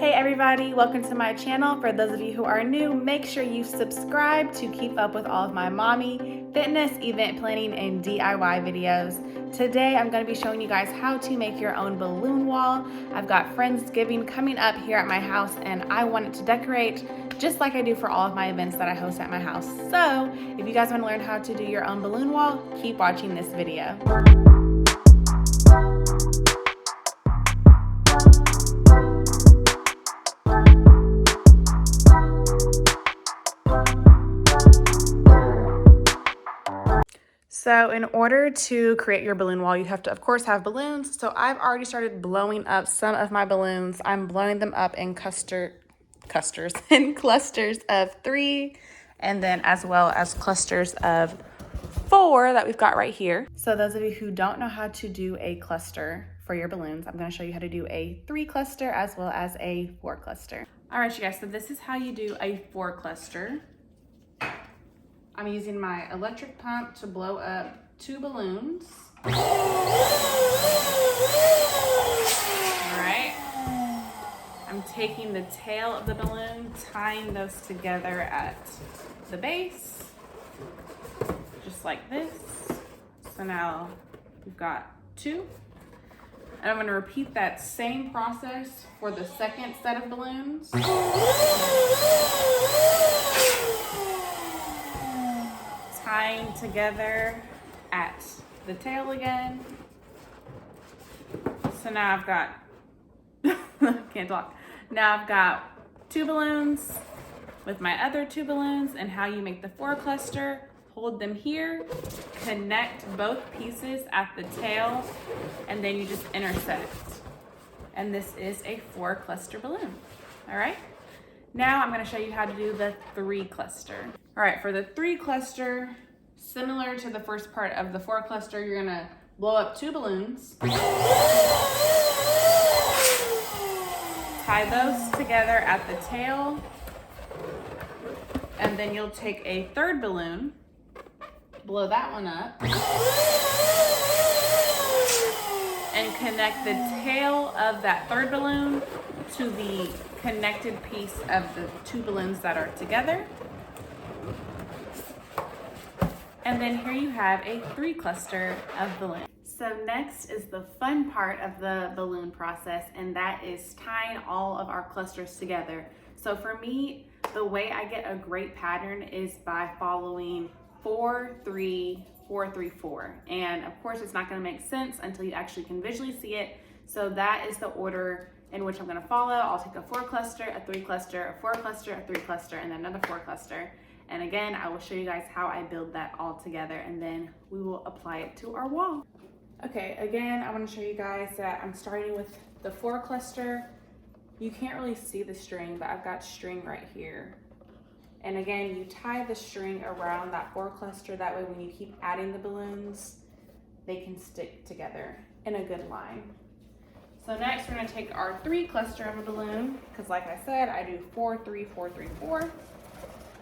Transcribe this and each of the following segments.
Hey everybody, welcome to my channel. For those of you who are new, make sure you subscribe to keep up with all of my mommy, fitness, event planning, and DIY videos. Today I'm going to be showing you guys how to make your own balloon wall. I've got Friendsgiving coming up here at my house and I want it to decorate just like I do for all of my events that I host at my house. So if you guys want to learn how to do your own balloon wall, keep watching this video. So in order to create your balloon wall, you have to, of course, have balloons. So I've already started blowing up some of my balloons. I'm blowing them up in clusters of 3, and then as well as clusters of 4 that we've got right here. So those of you who don't know how to do a cluster for your balloons, I'm going to show you how to do a 3 cluster as well as a 4 cluster. All right, you guys, so this is how you do a 4 cluster. I'm using my electric pump to blow up 2 balloons. All right. I'm taking the tail of the balloon, tying those together at the base, just like this. So now we've got 2. And I'm going to repeat that same process for the second set of balloons. Tying together at the tail again. So now I've got, can't talk. Now I've got 2 balloons with my other 2 balloons, and how you make the 4 cluster, hold them here, connect both pieces at the tail, and then you just intersect. And this is a 4 cluster balloon, all right? Now I'm gonna show you how to do the 3 cluster. All right, for the 3 cluster, similar to the first part of the 4 cluster, you're gonna blow up 2 balloons, tie those together at the tail, and then you'll take a 3rd balloon, blow that one up, and connect the tail of that 3rd balloon to the connected piece of the 2 balloons that are together. And then here you have a 3 cluster of balloons. So next is the fun part of the balloon process, and that is tying all of our clusters together. So for me, the way I get a great pattern is by following 4, 3, 4, 3, 4. And of course, it's not gonna make sense until you actually can visually see it. So that is the order in which I'm gonna follow. I'll take a 4 cluster, a 3 cluster, a 4 cluster, a 3 cluster, and then another 4 cluster. And again, I will show you guys how I build that all together, and then we will apply it to our wall. Okay, again, I wanna show you guys that I'm starting with the 4 cluster. You can't really see the string, but I've got string right here. And again, you tie the string around that 4 cluster. That way when you keep adding the balloons, they can stick together in a good line. So next we're gonna take our 3 cluster of a balloon, because like I said, I do 4, 3, 4, 3, 4.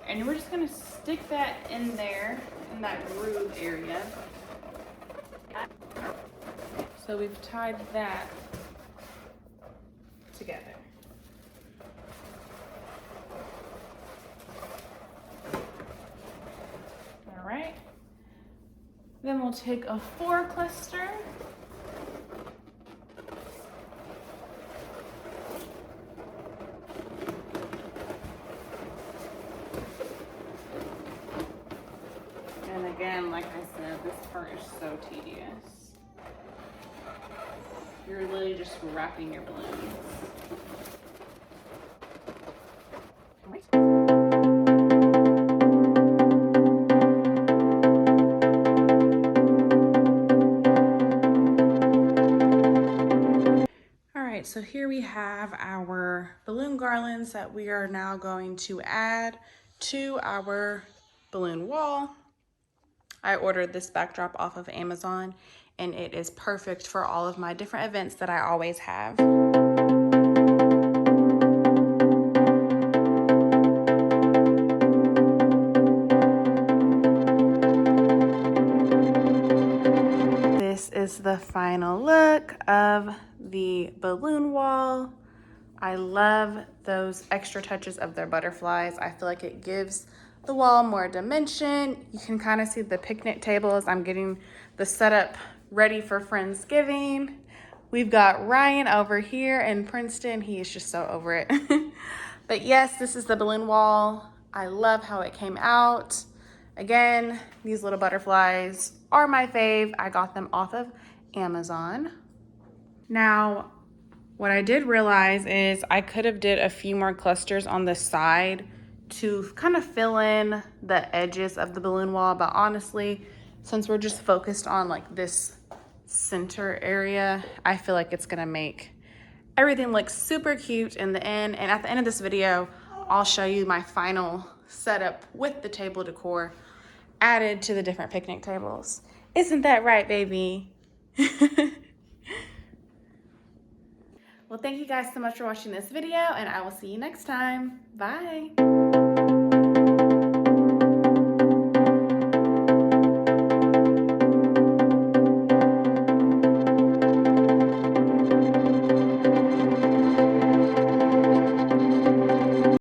And we're just gonna stick that in there, in that groove area. So we've tied that together. All right. Then we'll take a 4 cluster. And again, like I said, this part is so tedious. You're literally just wrapping your balloons. All right, so here we have our balloon garlands that we are now going to add to our balloon wall. I ordered this backdrop off of Amazon, and it is perfect for all of my different events that I always have. This is the final look of the balloon wall. I love those extra touches of their butterflies. I feel like it gives the wall more dimension. You can kind of see the picnic table as I'm getting the setup ready for Friendsgiving. We've got Ryan over here in Princeton. He is just so over it. But yes, this is the balloon wall. I love how it came out. Again, these little butterflies are my fave. I got them off of Amazon. Now, what I did realize is I could have did a few more clusters on the side to kind of fill in the edges of the balloon wall, but honestly, since we're just focused on like this center area, I feel like it's gonna make everything look super cute in the end. And at the end of this video, I'll show you my final setup with the table decor added to the different picnic tables. Isn't that right, baby? Well, thank you guys so much for watching this video, and I will see you next time. Bye.